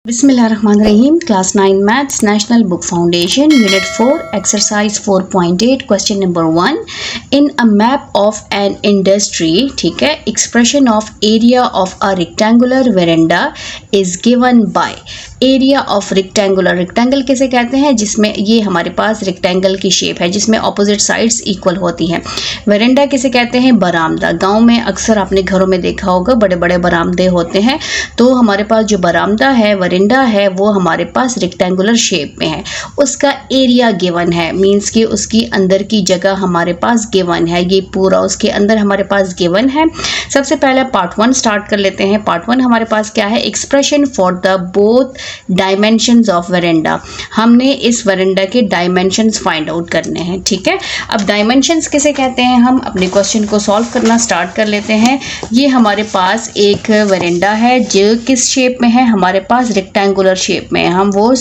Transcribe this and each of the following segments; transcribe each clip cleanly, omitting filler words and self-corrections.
Bismillahirrahmanirrahim. Class 9 Maths National Book Foundation Unit 4 Exercise 4.8 Question number 1. In a map of an industry, ठीक है, expression of area of a rectangular veranda is given by area of rectangular. Rectangle किसे कहते हैं? जिसमें ये हमारे पास rectangle की shape है जिसमें ऑपोजिट साइड्स इक्वल होती हैं. वेरेंडा किसे कहते हैं? बरामदा. गांव में अक्सर आपने घरों में देखा होगा बड़े बड़े बरामदे होते हैं. तो हमारे पास जो बरामदा है, वेरेंडा है, वो हमारे पास रेक्टेंगुलर शेप में है. उसका एरिया गिवन है, मीन्स कि उसकी अंदर की जगह हमारे पास गिवन है. ये पूरा उसके अंदर हमारे पास गिवन है. सबसे पहले पार्ट 1 स्टार्ट कर लेते हैं. पार्ट 1 हमारे पास क्या है? Expression for the both dimensions of veranda. हमने इस वेरेंडा के डायमेंशंस फाइंड आउट करने हैं. ठीक है, अब डायमेंशंस किसे कहते हैं? हम अपने क्वेश्चन को सॉल्व करना स्टार्ट कर लेते हैं. ये हमारे पास एक वेरेंडा है जो किस शेप में है? हमारे पास रेक्टेंगुलर शेप में है. हम वो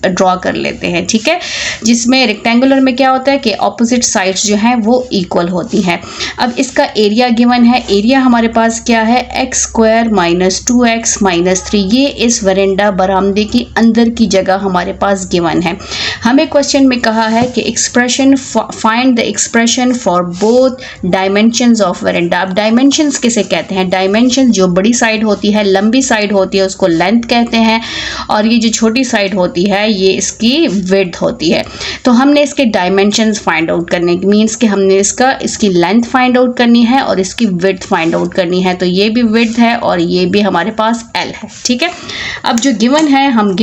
ड्रॉ कर लेते हैं. ठीक है, जिसमें रेक्टेंगुलर में क्या होता है कि ऑपोजिट साइड्स जो हैं वो इक्वल होती हैं. अब इसका एरिया गिवन है. एरिया हमारे पास क्या है? X square minus 2x minus 3. ये इस वेरेंडा बरामदे की अंदर की जगह हमारे पास गिवन है. हमें क्वेश्चन में कहा है कि expression find the expression for both dimensions of veranda. अब डायमेंशंस किसे कहते हैं? डायमेंशन जो बड़ी साइड होती है, लंबी साइड होती है, उसको लेंथ कहते हैं. और ये जो छोटी साइड होती है ये इसकी विड्थ होती है. तो हमने इसके डायमेंशंस फाइंड आउट करने की मीन्स कि हमने इसकी लेंथ फाइंड आउट करनी है और इसकी विड्थ फाइंड आउट करनी है. तो ये भी विड्थ है और ये भी हमारे पास एल है. ठीक है, अब जो गिवन है हम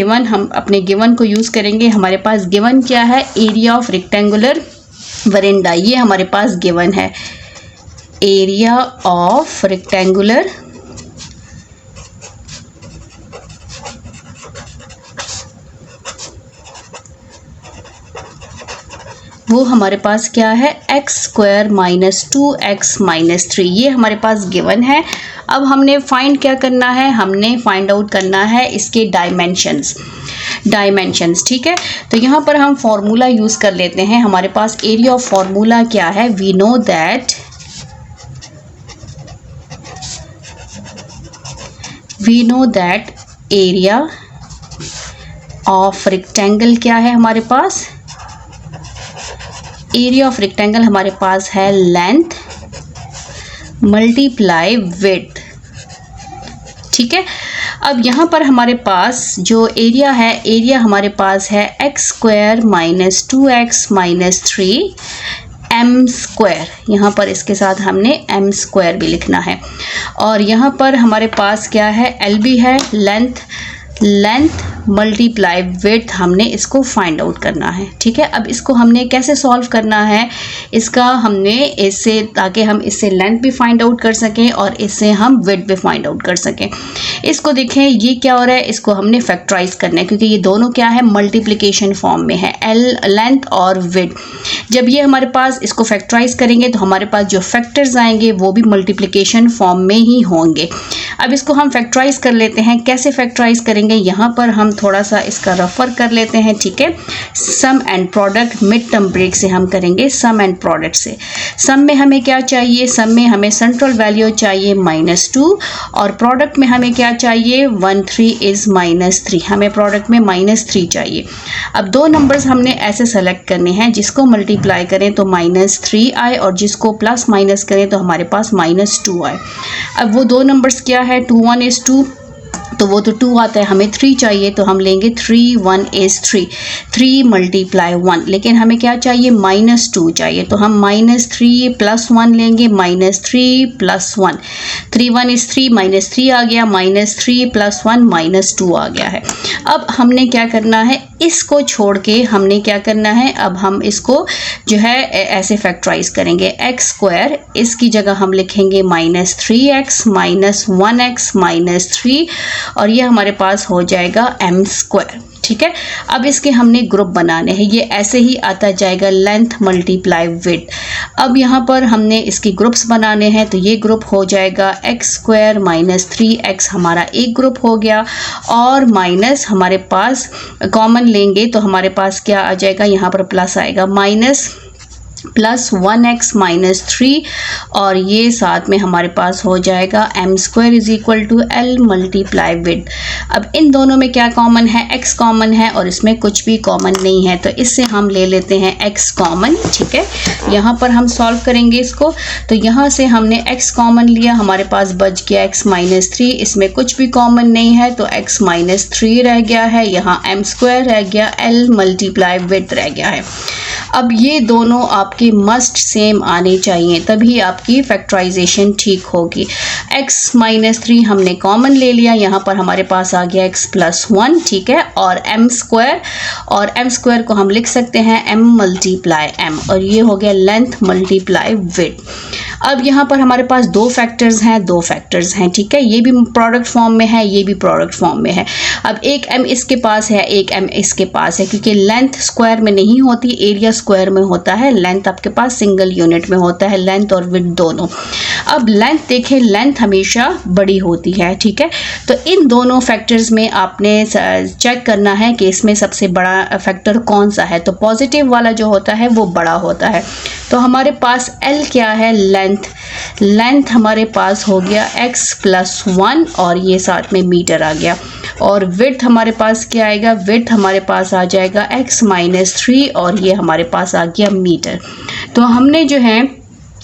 अपने गिवन को यूज करेंगे. हमारे पास गिवन क्या है? Area of rectangular veranda. ये हमारे पास गिवन है. एरिया ऑफ रेक्टेंगुलर वो हमारे पास क्या है? X square minus 2x minus 3. ये हमारे पास गिवन है. अब हमने फाइंड क्या करना है? हमने फाइंड आउट करना है इसके डायमेंशंस. ठीक है, तो यहाँ पर हम फॉर्मूला यूज कर लेते हैं. हमारे पास एरिया ऑफ फॉर्मूला क्या है? We know that area of rectangle क्या है हमारे पास? एरिया ऑफ रेक्टेंगल हमारे पास है लेंथ मल्टीप्लाई विड्थ. ठीक है, अब यहाँ पर हमारे पास जो एरिया है, एरिया हमारे पास है x square minus 2x minus 3 m square. यहाँ पर इसके साथ हमने एम स्क्वायर भी लिखना है. और यहाँ पर हमारे पास क्या है? एल भी है. लेंथ मल्टीप्लाई विड्थ हमने इसको फाइंड आउट करना है. ठीक है, अब इसको हमने कैसे सॉल्व करना है? इसका हमने इससे, ताकि हम इससे लेंथ भी फाइंड आउट कर सकें और इससे हम विड्थ भी फाइंड आउट कर सकें. इसको देखें, ये क्या हो रहा है? इसको हमने फैक्टराइज करना है क्योंकि ये दोनों क्या है? मल्टीप्लिकेशन फॉर्म में है, एल लेंथ और विड्थ. जब ये हमारे पास इसको फैक्टराइज करेंगे तो हमारे पास जो फैक्टर्स आएंगे वो भी मल्टीप्लिकेशन फॉर्म में ही होंगे. अब इसको हम फैक्टराइज कर लेते हैं. कैसे फैक्टराइज करेंगे? यहाँ पर हम थोड़ा सा इसका रफर कर लेते हैं. ठीक है, sum and product mid term break से हम करेंगे. सम एंड प्रोडक्ट से सम में हमें क्या चाहिए? सम में हमें सेंट्रल वैल्यू चाहिए -2 और प्रोडक्ट में हमें क्या चाहिए? 1 3 इज -3. हमें प्रोडक्ट में -3 चाहिए. अब दो नंबर्स हमने ऐसे सेलेक्ट करने हैं, जिसको मल्टीप्लाई करें तो -3 आए और जिसको प्लस माइनस करें तो हमारे पास -2 आए. अब वो दो नंबर्स क्या है? 2 1 इज 2 तो वो तो 2 आता है. हमें 3 चाहिए तो हम लेंगे 3 1 इज 3. 3 मल्टीप्लाई 1. लेकिन हमें क्या चाहिए? -2 चाहिए तो हम -3 प्लस 1 लेंगे. -3 प्लस 1. 3 1 इज 3 -3 आ गया. -3 प्लस 1 -2 आ गया है. अब हमने क्या करना है? इसको छोड़ के हमने क्या करना है? अब हम इसको जो है ऐसे फैक्टराइज करेंगे. एक्स स्क्वायर, इसकी जगह हम लिखेंगे -3x माइनस 1x माइनस 3 और ये हमारे पास हो जाएगा एम स्क्वायर. ठीक है, अब इसके हमने ग्रुप बनाने हैं. ये ऐसे ही आता जाएगा लेंथ मल्टीप्लाई विड्थ. अब यहाँ पर हमने इसकी ग्रुप्स बनाने हैं तो ये ग्रुप हो जाएगा एक्स स्क्वायर माइनस 3x हमारा एक ग्रुप हो गया और माइनस हमारे पास कॉमन लेंगे तो हमारे पास क्या आ जाएगा? यहाँ पर प्लस आएगा. माइनस प्लस 1x माइनस 3 और ये साथ में हमारे पास हो जाएगा m square is equal to l multiply with. अब इन दोनों में क्या कॉमन है, x कॉमन है और इसमें कुछ भी कॉमन नहीं है, तो इससे हम ले लेते हैं x कॉमन। ठीक है, यहाँ पर हम सॉल्व करेंगे इसको, तो यहाँ से हमने x कॉमन लिया, हमारे पास बच गया x माइनस 3, इसमें कुछ भी कॉमन नहीं है तो x माइनस 3 रह गया है, यहाँ m स्क्वायर रह गया, l मल्टीप्लाई विद रह गया है। अब ये दोनों आपके मस्ट सेम आने चाहिए, तभी आपकी फैक्टराइजेशन ठीक होगी। x माइनस 3 हमने कॉमन ले लिया, यहाँ पर हमारे पास आ गया x प्लस 1, ठीक है, और m स्क्वायर, और m स्क्वायर को हम लिख सकते हैं m मल्टीप्लाई m, और ये हो गया लेंथ मल्टीप्लाई विड्थ। अब यहाँ पर हमारे पास दो फैक्टर्स हैं, ठीक है, ये भी प्रोडक्ट फॉर्म में है, ये भी प्रोडक्ट फॉर्म में है। अब एक m इसके पास है, एक m इसके पास है, क्योंकि लेंथ स्क्वायर में नहीं होती, एरिया स्क्वायर में होता है, लेंथ आपके पास सिंगल यूनिट में होता है, लेंथ और विड्थ दोनों। अब लेंथ देखें, लेंथ हमेशा बड़ी होती है, ठीक है, तो इन दोनों फैक्टर्स में आपने चेक करना है कि इसमें सबसे बड़ा फैक्टर कौन सा है, तो पॉजिटिव वाला जो होता है वो बड़ा होता है। तो हमारे पास L क्या है, लेंथ हमारे पास हो गया x प्लस 1 और ये साथ में मीटर आ गया, और विड्थ हमारे पास क्या आएगा, विड्थ हमारे पास आ जाएगा x माइनस 3 और ये हमारे पास आ गया मीटर। तो हमने जो है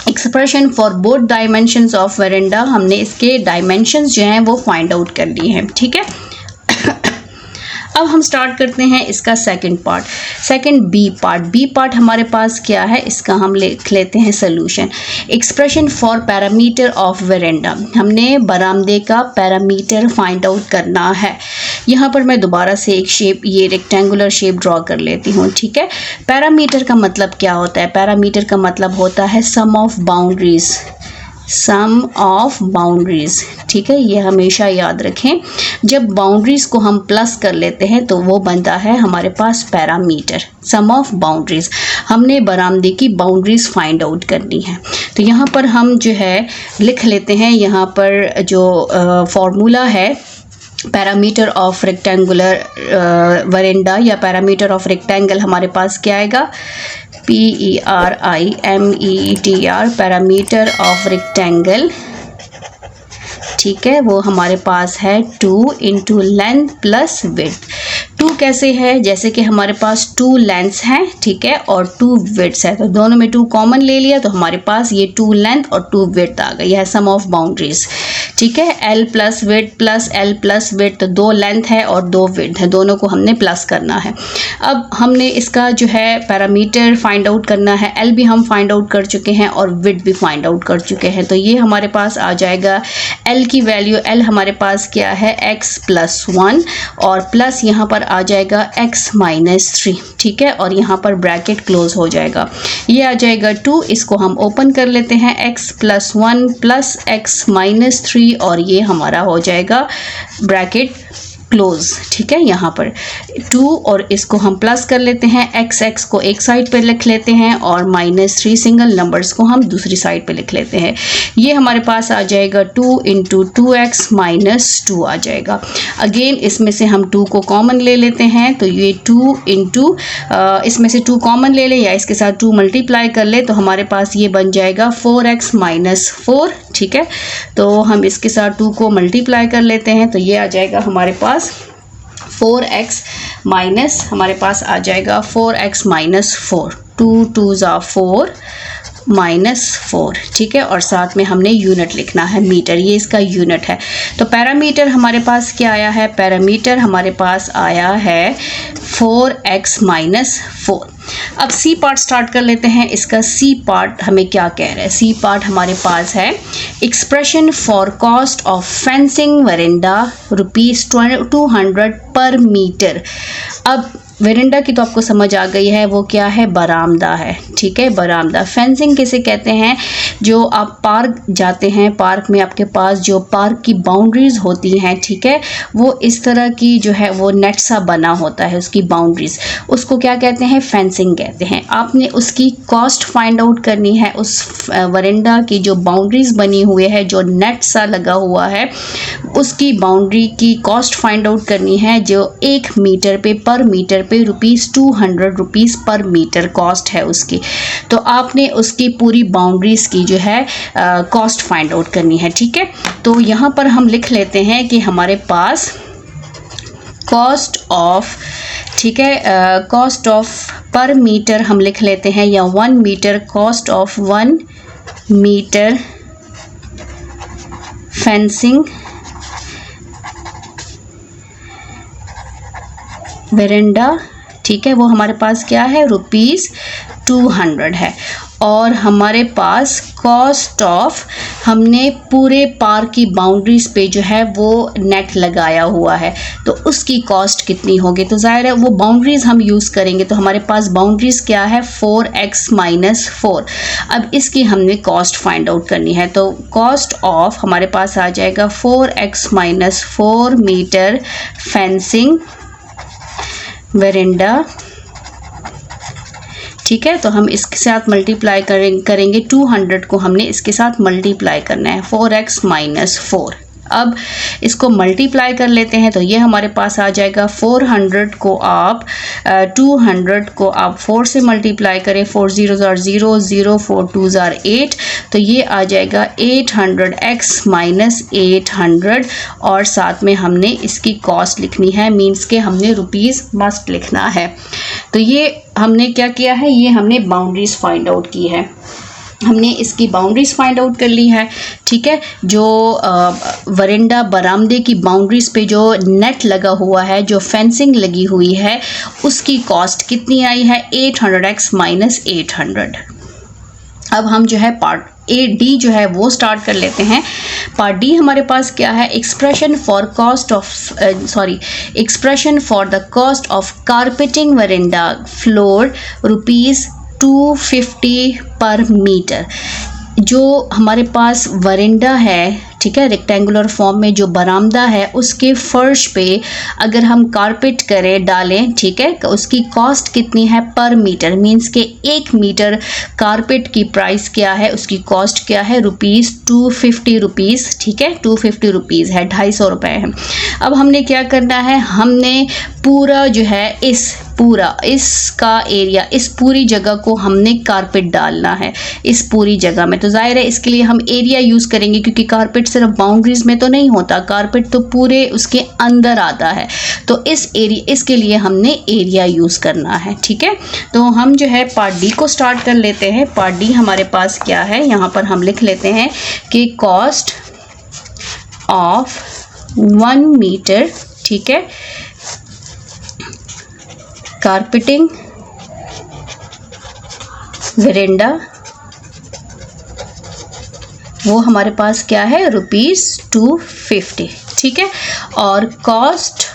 expression for both dimensions of veranda, हमने इसके डायमेंशंस जो हैं वो फाइंड आउट कर लिए हैं, ठीक है। अब हम स्टार्ट करते हैं इसका सेकंड बी पार्ट हमारे पास क्या है, इसका हम लिख लेते हैं solution. Expression for parameter of veranda, हमने बरामदे का पैरामीटर फाइंड आउट करना है। यहाँ पर मैं दोबारा से एक शेप, ये रेक्टेंगुलर शेप ड्रॉ कर लेती हूँ, ठीक है। पैरामीटर का मतलब क्या होता है, पैरामीटर का मतलब होता है सम ऑफ बाउंड्रीज, ठीक है, ये हमेशा याद रखें। जब बाउंड्रीज को हम प्लस कर लेते हैं तो वो बनता है हमारे पास पैरामीटर, सम ऑफ बाउंड्रीज। हमने बरामदे की बाउंड्रीज फाइंड आउट करनी है, तो यहाँ पर हम जो है लिख लेते हैं, यहाँ पर जो फॉर्मूला है पैरामीटर ऑफ रेक्टेंगुलर वेरेंडा या पैरामीटर ऑफ रेक्टेंगल, हमारे पास क्या आएगा, PERIMETR, पैरामीटर ऑफ रेक्टेंगल, ठीक है, वो हमारे पास है 2 इंटू लेंथ प्लस विड्थ। 2 कैसे है, जैसे कि हमारे पास 2 लेंथ्स हैं, ठीक है, और 2 विड्थ्स है, तो दोनों में 2 कॉमन ले लिया, तो हमारे पास ये 2 लेंथ और 2 विड्थ आ गई है, सम ऑफ बाउंड्रीज, ठीक है। L plus width plus L plus width, तो 2 लेंथ है और 2 विड्थ है, दोनों को हमने प्लस करना है। अब हमने इसका जो है पैरामीटर फाइंड आउट करना है, L भी हम फाइंड आउट कर चुके हैं और विड्थ भी फाइंड आउट कर चुके हैं, तो ये हमारे पास आ जाएगा L की वैल्यू, L हमारे पास क्या है, x प्लस 1 और प्लस यहाँ पर आ जाएगा x माइनस 3, ठीक है, और यहाँ पर ब्रैकेट क्लोज हो जाएगा, ये आ जाएगा 2, इसको हम ओपन कर लेते हैं, x plus 1 plus x minus 3 और ये हमारा हो जाएगा ब्रैकेट क्लोज, ठीक है, यहाँ पर 2 और इसको हम प्लस कर लेते हैं, x को एक साइड पे लिख लेते हैं और माइनस 3 सिंगल नंबर्स को हम दूसरी साइड पे लिख लेते हैं, ये हमारे पास आ जाएगा 2 इंटू 2x माइनस 2 आ जाएगा। अगेन इसमें से हम 2 को कॉमन ले लेते हैं, तो ये 2 इंटू इसमें से 2 कॉमन ले लें या इसके साथ 2 मल्टीप्लाई कर ले, तो हमारे पास ये बन जाएगा 4x माइनस 4, ठीक है, तो हम इसके साथ 2 को मल्टीप्लाई कर लेते हैं, तो ये आ जाएगा हमारे पास 4x माइनस, हमारे पास आ जाएगा 4x minus 4, 2 2s are 4 minus 4, ठीक है, और साथ में हमने यूनिट लिखना है मीटर, ये इसका यूनिट है। तो पैरामीटर हमारे पास क्या आया है, पैरामीटर हमारे पास आया है 4x माइनस 4। अब सी पार्ट स्टार्ट कर लेते हैं, इसका सी पार्ट हमें क्या कह रहा है, सी पार्ट हमारे पास है expression for cost of fencing veranda ₹200 पर मीटर। अब वेरेंडा की तो आपको समझ आ गई है, वो क्या है, बरामदा है, ठीक है, बरामदा। फेंसिंग किसे कहते हैं, जो आप पार्क जाते हैं, पार्क में आपके पास जो पार्क की बाउंड्रीज होती हैं, ठीक है, वो इस तरह की जो है वो नेट सा बना होता है, उसकी बाउंड्रीज, उसको क्या कहते हैं, फेंसिंग कहते हैं। आपने उसकी कॉस्ट फाइंड आउट करनी है, उस वेरेंडा की जो बाउंड्रीज बनी हुई है, जो नेट सा लगा हुआ है, उसकी बाउंड्री की कॉस्ट फाइंड आउट करनी है, जो 1 मीटर पे पर मीटर पे ₹200 पर मीटर कॉस्ट है उसकी। तो आपने उसकी पूरी बाउंड्रीज़ की जो है कॉस्ट फाइंड आउट करनी है, ठीक है। तो यहाँ पर हम लिख लेते हैं कि हमारे पास कॉस्ट ऑफ, ठीक है, कॉस्ट ऑफ पर मीटर हम लिख लेते हैं, या 1 meter, cost of 1 meter fencing veranda, ठीक है, वो हमारे पास क्या है, ₹200 है। और हमारे पास कॉस्ट ऑफ, हमने पूरे पार्क की बाउंड्रीज पे जो है वो नेट लगाया हुआ है, तो उसकी कॉस्ट कितनी होगी। तो जाहिर है वो बाउंड्रीज हम यूज़ करेंगे, तो हमारे पास बाउंड्रीज क्या है, 4x-4। अब इसकी हमने कॉस्ट फाइंड आउट करनी है, तो कॉस्ट ऑफ हमारे पास आ जाएगा 4x-4 मीटर फेंसिंग वेरेंडा, ठीक है। तो हम इसके साथ मल्टीप्लाई करेंगे 200 को हमने इसके साथ मल्टीप्लाई करना है, 4x-4। अब इसको मल्टीप्लाई कर लेते हैं, तो ये hमारे पास आ जाएगा 400 को आप 200 को आप 4 से मल्टीप्लाई करें, 4 0 0 0 4 2 8, तो ये आ जाएगा 800x-800, और साथ में हमने इसकी कॉस्ट लिखनी है, मीन्स के हमने रुपीज़ मस्ट लिखना है। तो ये हमने क्या किया है, ये हमने बाउंड्रीज फाइंड आउट की है, हमने इसकी बाउंड्रीज फाइंड आउट कर ली है, ठीक है। जो वरेंडा बरामदे की बाउंड्रीज पे जो नेट लगा हुआ है, जो फेंसिंग लगी हुई है, उसकी कॉस्ट कितनी आई है, 800x-800। अब हम जो है पार्ट डी जो है वो स्टार्ट कर लेते हैं। पार्ट डी हमारे पास क्या है, expression for the cost of carpeting verandah floor ₹250 पर मीटर। जो हमारे पास वरेंडा है, ठीक है, रेक्टेंगुलर फॉर्म में जो बरामदा है, उसके फर्श पे अगर हम कारपेट करें, डालें, ठीक है, उसकी कॉस्ट कितनी है पर मीटर, मीन्स के 1 मीटर कारपेट की प्राइस क्या है, उसकी कॉस्ट क्या है, ₹250, ठीक है, ₹250 है, ₹250 है। अब हमने क्या करना है, हमने पूरा जो है इसका एरिया, इस पूरी जगह को हमने कारपेट डालना है, इस पूरी जगह में। तो जाहिर है इसके लिए हम एरिया यूज़ करेंगे, क्योंकि कारपेट सिर्फ बाउंड्रीज में तो नहीं होता, कारपेट तो पूरे उसके अंदर आता है, तो इसके लिए हमने एरिया यूज़ करना है, ठीक है। तो हम जो है पार्ट डी को स्टार्ट कर लेते हैं। पार्ट डी हमारे पास क्या है, यहाँ पर हम लिख लेते हैं कि कॉस्ट ऑफ 1 मीटर, ठीक है, कारपेटिंग वेरेंडा, वो हमारे पास क्या है, ₹250, ठीक है। और कॉस्ट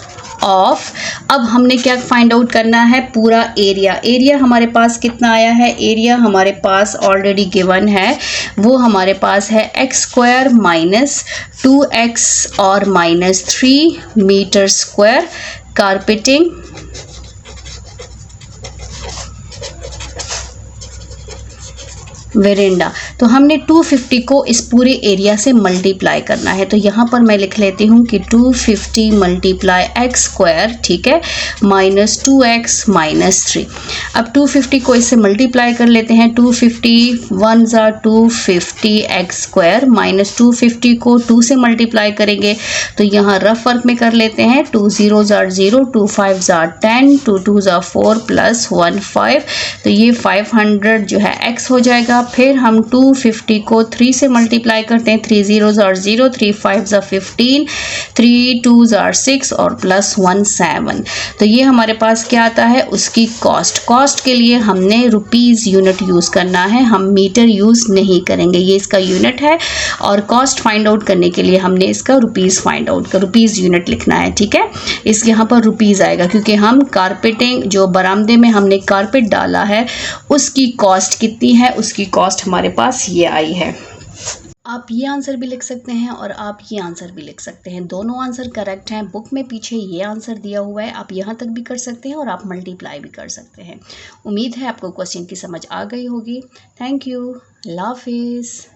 ऑफ, अब हमने क्या फाइंड आउट करना है, पूरा एरिया हमारे पास कितना आया है, एरिया हमारे पास ऑलरेडी गिवन है, वो हमारे पास है x² - 2x और -3 मीटर स्क्वायर कारपेटिंग वेरेंडा। तो हमने 250 को इस पूरे एरिया से मल्टीप्लाई करना है, तो यहाँ पर मैं लिख लेती हूँ कि 250 × x², ठीक है, -2x -3। अब 250 को इससे मल्टीप्लाई कर लेते हैं, 250 1 = 250 x² -250 को 2 से मल्टीप्लाई करेंगे, तो यहाँ रफ वर्क में कर लेते हैं, 2 0 = 0, 2 5 = 10, 2 2 = 4 + 1 5, तो ये 500 जो है x हो जाएगा। फिर हम 250 को 3 से मल्टीप्लाई करते हैं, 3 0 = 0, 3 5 = 15, 3 2 = 6 और +1 7। तो ये हमारे पास क्या आता है, उसकी कॉस्ट के लिए हमने रुपीज़ यूनिट यूज़ करना है, हम मीटर यूज़ नहीं करेंगे, ये इसका यूनिट है। और कॉस्ट फाइंड आउट करने के लिए हमने इसका रुपीज़ यूनिट लिखना है, ठीक है। इस यहाँ पर रुपीज़ आएगा, क्योंकि हम कारपेटिंग जो बरामदे में हमने कारपेट डाला है, उसकी कॉस्ट कितनी है, उसकी कॉस्ट हमारे पास ये आई है। आप ये आंसर भी लिख सकते हैं और आप ये आंसर भी लिख सकते हैं, दोनों आंसर करेक्ट हैं। बुक में पीछे ये आंसर दिया हुआ है, आप यहाँ तक भी कर सकते हैं और आप मल्टीप्लाई भी कर सकते हैं। उम्मीद है आपको क्वेश्चन की समझ आ गई होगी। थैंक यू, अल्लाह हाफिज़।